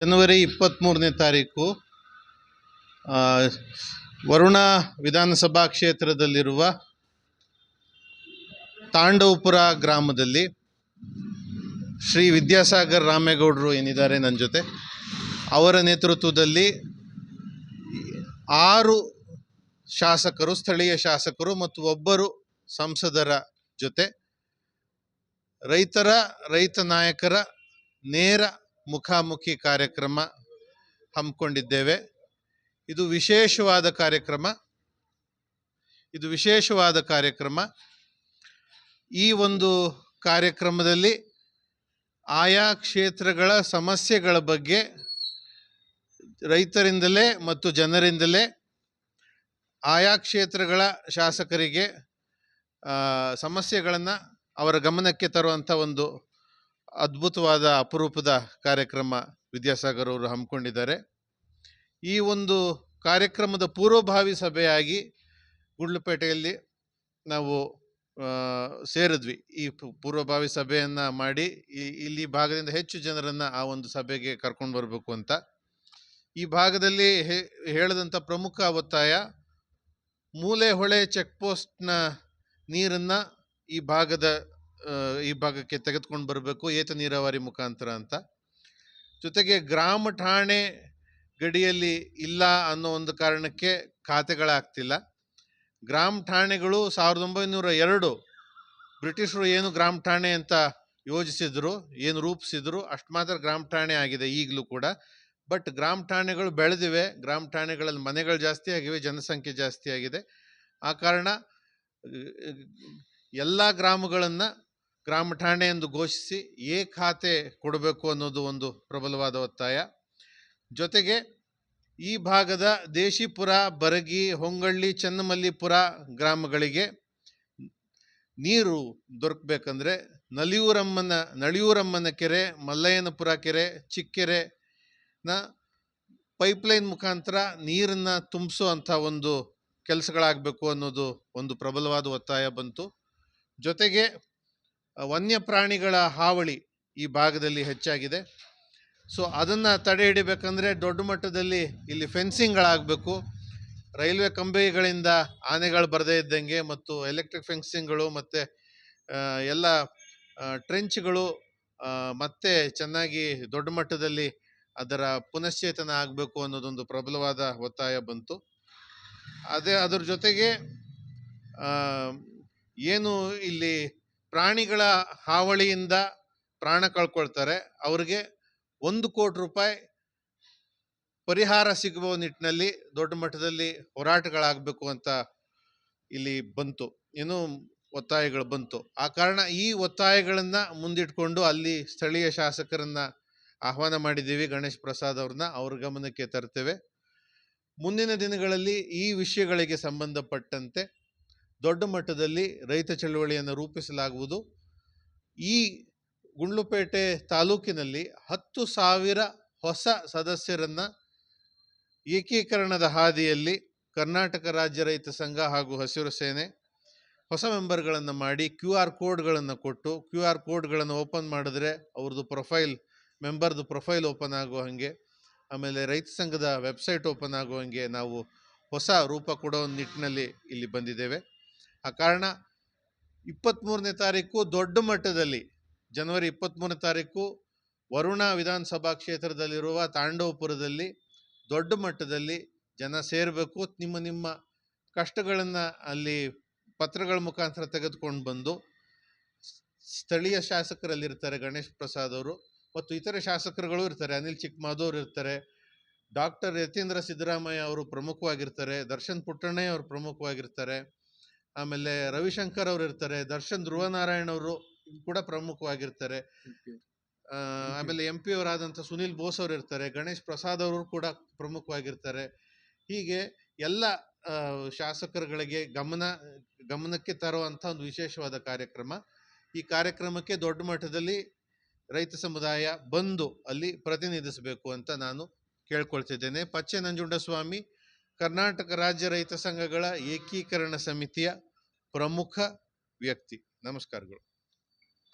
ಜನವರಿ 23ನೇ ತಾರೀಕು ವರುಣಾ ವಿಧಾನಸಭಾ ಕ್ಷೇತ್ರದಲ್ಲಿರುವ ತಾಂಡವಪುರ ಗ್ರಾಮದಲ್ಲಿ ಶ್ರೀ ವಿದ್ಯಾಸಾಗರ್ ರಾಮೇಗೌಡರು ಏನಿದ್ದಾರೆ ನನ್ನ ಜೊತೆ, ಅವರ ನೇತೃತ್ವದಲ್ಲಿ 6 ಶಾಸಕರು, ಸ್ಥಳೀಯ ಶಾಸಕರು ಮತ್ತು ಒಬ್ಬರು ಸಂಸದರ ಜೊತೆ ರೈತ ನಾಯಕರ ನೇರ ಮುಖಾಮುಖಿ ಕಾರ್ಯಕ್ರಮ ಹಮ್ಮಿಕೊಂಡಿದ್ದೇವೆ. ಇದು ವಿಶೇಷವಾದ ಕಾರ್ಯಕ್ರಮ. ಈ ಒಂದು ಕಾರ್ಯಕ್ರಮದಲ್ಲಿ ಆಯಾ ಕ್ಷೇತ್ರಗಳ ಸಮಸ್ಯೆಗಳ ಬಗ್ಗೆ ರೈತರಿಂದಲೇ ಮತ್ತು ಜನರಿಂದಲೇ ಆಯಾ ಕ್ಷೇತ್ರಗಳ ಶಾಸಕರಿಗೆ ಸಮಸ್ಯೆಗಳನ್ನು ಅವರ ಗಮನಕ್ಕೆ ತರುವಂಥ ಒಂದು ಅದ್ಭುತವಾದ ಅಪರೂಪದ ಕಾರ್ಯಕ್ರಮ ವಿದ್ಯಾಸಾಗರ್ ಅವರು ಹಮ್ಮಿಕೊಂಡಿದ್ದಾರೆ. ಈ ಒಂದು ಕಾರ್ಯಕ್ರಮದ ಪೂರ್ವಭಾವಿ ಸಭೆಯಾಗಿ ಗುಂಡ್ಲುಪೇಟೆಯಲ್ಲಿ ನಾವು ಸೇರಿದ್ವಿ. ಈ ಪೂರ್ವಭಾವಿ ಸಭೆಯನ್ನು ಮಾಡಿ ಇಲ್ಲಿ ಭಾಗದಿಂದ ಹೆಚ್ಚು ಜನರನ್ನು ಆ ಒಂದು ಸಭೆಗೆ ಕರ್ಕೊಂಡು ಬರಬೇಕು ಅಂತ. ಈ ಭಾಗದಲ್ಲಿ ಹೇಳಿದಂಥ ಪ್ರಮುಖ ಒತ್ತಾಯ, ಮೂಲೆ ಹೊಳೆ ಚೆಕ್ಪೋಸ್ಟ್ನ ನೀರನ್ನು ಈ ಭಾಗಕ್ಕೆ ತೆಗೆದುಕೊಂಡು ಬರಬೇಕು ಏತ ನೀರಾವರಿ ಮುಖಾಂತರ ಅಂತ. ಜೊತೆಗೆ ಗ್ರಾಮ ಠಾಣೆ ಗಡಿಯಲ್ಲಿ ಇಲ್ಲ ಅನ್ನೋ ಒಂದು ಕಾರಣಕ್ಕೆ ಖಾತೆಗಳಾಗ್ತಿಲ್ಲ. ಗ್ರಾಮ ಠಾಣೆಗಳು 1902 ಬ್ರಿಟಿಷರು ಏನು ಗ್ರಾಮ ಠಾಣೆ ಅಂತ ಯೋಜಿಸಿದ್ರು, ಏನು ರೂಪಿಸಿದ್ರು, ಅಷ್ಟು ಮಾತ್ರ ಗ್ರಾಮ ಠಾಣೆ ಆಗಿದೆ ಈಗಲೂ ಕೂಡ. ಬಟ್ ಗ್ರಾಮ ಠಾಣೆಗಳು ಬೆಳೆದಿವೆ, ಗ್ರಾಮ ಠಾಣೆಗಳಲ್ಲಿ ಮನೆಗಳು ಜಾಸ್ತಿ ಆಗಿವೆ, ಜನಸಂಖ್ಯೆ ಜಾಸ್ತಿ ಆಗಿದೆ. ಆ ಕಾರಣ ಎಲ್ಲ ಗ್ರಾಮಗಳನ್ನು ಗ್ರಾಮ ಠಾಣೆ ಎಂದು ಘೋಷಿಸಿ ಖಾತೆ ಕೊಡಬೇಕು ಅನ್ನೋದು ಒಂದು ಪ್ರಬಲವಾದ ಒತ್ತಾಯ. ಜೊತೆಗೆ ಈ ಭಾಗದ ದೇಶಿಪುರ, ಬರಗಿ, ಹೊಂಗಳ್ಳಿ, ಚನ್ನಮಲ್ಲಿಪುರ ಗ್ರಾಮಗಳಿಗೆ ನೀರು ದೊರಕಬೇಕಂದ್ರೆ ನಳಿಯೂರಮ್ಮನ ಕೆರೆ, ಮಲ್ಲಯ್ಯನಪುರ ಕೆರೆ, ಚಿಕ್ಕೆರೆನ ಪೈಪ್ಲೈನ್ ಮುಖಾಂತರ ನೀರನ್ನು ತುಂಬಿಸೋ ಅಂಥ ಒಂದು ಕೆಲಸಗಳಾಗಬೇಕು ಅನ್ನೋದು ಒಂದು ಪ್ರಬಲವಾದ ಒತ್ತಾಯ ಬಂತು. ಜೊತೆಗೆ ವನ್ಯಪ್ರಾಣಿಗಳ ಹಾವಳಿ ಈ ಭಾಗದಲ್ಲಿ ಹೆಚ್ಚಾಗಿದೆ. ಸೊ ಅದನ್ನು ತಡೆ ಹಿಡಿಬೇಕಂದ್ರೆ ದೊಡ್ಡ ಮಟ್ಟದಲ್ಲಿ ಇಲ್ಲಿ ಫೆನ್ಸಿಂಗ್ಗಳಾಗಬೇಕು. ರೈಲ್ವೆ ಕಂಬಿಗಳಿಂದ ಆನೆಗಳು ಬರದೇ ಇದ್ದಂಗೆ ಮತ್ತು ಎಲೆಕ್ಟ್ರಿಕ್ ಫೆನ್ಸಿಂಗ್ಗಳು ಮತ್ತು ಎಲ್ಲ ಟ್ರೆಂಚ್ಗಳು ಮತ್ತೆ ಚೆನ್ನಾಗಿ ದೊಡ್ಡ ಮಟ್ಟದಲ್ಲಿ ಅದರ ಪುನಶ್ಚೇತನ ಆಗಬೇಕು ಅನ್ನೋದೊಂದು ಪ್ರಬಲವಾದ ಒತ್ತಾಯ ಬಂತು. ಅದರ ಜೊತೆಗೆ ಏನು ಇಲ್ಲಿ ಪ್ರಾಣಿಗಳ ಹಾವಳಿಯಿಂದ ಪ್ರಾಣ ಕಳ್ಕೊಳ್ತಾರೆ, ಅವ್ರಿಗೆ 1 ಕೋಟಿ ರೂಪಾಯಿ ಪರಿಹಾರ ಸಿಗುವ ನಿಟ್ಟಿನಲ್ಲಿ ದೊಡ್ಡ ಮಟ್ಟದಲ್ಲಿ ಹೋರಾಟಗಳಾಗಬೇಕು ಅಂತ ಇಲ್ಲಿ ಬಂತು, ಒತ್ತಾಯಗಳು ಬಂತು. ಆ ಕಾರಣ ಈ ಒತ್ತಾಯಗಳನ್ನು ಮುಂದಿಟ್ಕೊಂಡು ಅಲ್ಲಿ ಸ್ಥಳೀಯ ಶಾಸಕರನ್ನ ಆಹ್ವಾನ ಮಾಡಿದ್ದೀವಿ, ಗಣೇಶ್ ಪ್ರಸಾದ್ ಅವ್ರನ್ನ. ಅವ್ರ ಗಮನಕ್ಕೆ ತರ್ತೇವೆ. ಮುಂದಿನ ದಿನಗಳಲ್ಲಿ ಈ ವಿಷಯಗಳಿಗೆ ಸಂಬಂಧಪಟ್ಟಂತೆ ದೊಡ್ಡ ಮಟ್ಟದಲ್ಲಿ ರೈತ ಚಳವಳಿಯನ್ನು ರೂಪಿಸಲಾಗುವುದು. ಈ ಗುಂಡ್ಲುಪೇಟೆ ತಾಲೂಕಿನಲ್ಲಿ 10,000 ಹೊಸ ಸದಸ್ಯರನ್ನು ಏಕೀಕರಣದ ಹಾದಿಯಲ್ಲಿ ಕರ್ನಾಟಕ ರಾಜ್ಯ ರೈತ ಸಂಘ ಹಾಗೂ ಹಸಿರು ಸೇನೆ ಹೊಸ ಮೆಂಬರ್ಗಳನ್ನು ಮಾಡಿ QR ಕೋಡ್ಗಳನ್ನು ಕೊಟ್ಟು, QR ಕೋಡ್ಗಳನ್ನು ಓಪನ್ ಮಾಡಿದ್ರೆ ಅವ್ರದ್ದು ಮೆಂಬರ್ದು ಪ್ರೊಫೈಲ್ ಓಪನ್ ಆಗೋ ಹಾಗೆ, ಆಮೇಲೆ ರೈತ ಸಂಘದ ವೆಬ್ಸೈಟ್ ಓಪನ್ ಆಗೋ ಹಾಗೆ ನಾವು ಹೊಸ ರೂಪ ಕೊಡೋ ನಿಟ್ಟಿನಲ್ಲಿ ಇಲ್ಲಿ ಬಂದಿದ್ದೇವೆ. ಆ ಕಾರಣ 23ನೇ ತಾರೀಕು ದೊಡ್ಡ ಮಟ್ಟದಲ್ಲಿ, ಜನವರಿ 23ನೇ ತಾರೀಕು ವರುಣಾ ವಿಧಾನಸಭಾ ಕ್ಷೇತ್ರದಲ್ಲಿರುವ ತಾಂಡವಪುರದಲ್ಲಿ ದೊಡ್ಡ ಮಟ್ಟದಲ್ಲಿ ಜನ ಸೇರಬೇಕು. ನಿಮ್ಮ ಕಷ್ಟಗಳನ್ನು ಅಲ್ಲಿ ಪತ್ರಗಳ ಮುಖಾಂತರ ತೆಗೆದುಕೊಂಡು ಬಂದು, ಸ್ಥಳೀಯ ಶಾಸಕರಲ್ಲಿರ್ತಾರೆ ಗಣೇಶ್ ಪ್ರಸಾದ್ ಅವರು ಮತ್ತು ಇತರೆ ಶಾಸಕರುಗಳು ಇರ್ತಾರೆ, ಅನಿಲ್ ಚಿಕ್ಕಮಾದವ್ರು ಇರ್ತಾರೆ, ಡಾಕ್ಟರ್ ಯತೀಂದ್ರ ಸಿದ್ದರಾಮಯ್ಯ ಅವರು ಪ್ರಮುಖವಾಗಿರ್ತಾರೆ, ದರ್ಶನ್ ಪುಟ್ಟಣ್ಣಯ್ಯ ಅವರು ಪ್ರಮುಖವಾಗಿರ್ತಾರೆ, ಆಮೇಲೆ ರವಿಶಂಕರ್ ಅವರು ಇರ್ತಾರೆ, ದರ್ಶನ್ ಧ್ರುವನಾರಾಯಣ್ ಅವರು ಕೂಡ ಪ್ರಮುಖವಾಗಿರ್ತಾರೆ, ಆಮೇಲೆ MP ಅವರಾದಂಥ ಸುನಿಲ್ ಬೋಸ್ ಅವರು ಇರ್ತಾರೆ, ಗಣೇಶ್ ಪ್ರಸಾದ್ ಅವರು ಕೂಡ ಪ್ರಮುಖವಾಗಿರ್ತಾರೆ. ಹೀಗೆ ಎಲ್ಲ ಶಾಸಕರುಗಳಿಗೆ ಗಮನಕ್ಕೆ ತರುವಂಥ ಒಂದು ವಿಶೇಷವಾದ ಕಾರ್ಯಕ್ರಮ. ಈ ಕಾರ್ಯಕ್ರಮಕ್ಕೆ ದೊಡ್ಡ ಮಟ್ಟದಲ್ಲಿ ರೈತ ಸಮುದಾಯ ಬಂದು ಅಲ್ಲಿ ಪ್ರತಿನಿಧಿಸಬೇಕು ಅಂತ ನಾನು ಕೇಳ್ಕೊಳ್ತಿದ್ದೇನೆ. ಪಚ್ಚೆ ನಂಜುಂಡಸ್ವಾಮಿ, ಕರ್ನಾಟಕ ರಾಜ್ಯ ರೈತ ಸಂಘಗಳ ಏಕೀಕರಣ ಸಮಿತಿಯ ಪ್ರಮುಖ ವ್ಯಕ್ತಿ. ನಮಸ್ಕಾರಗಳು.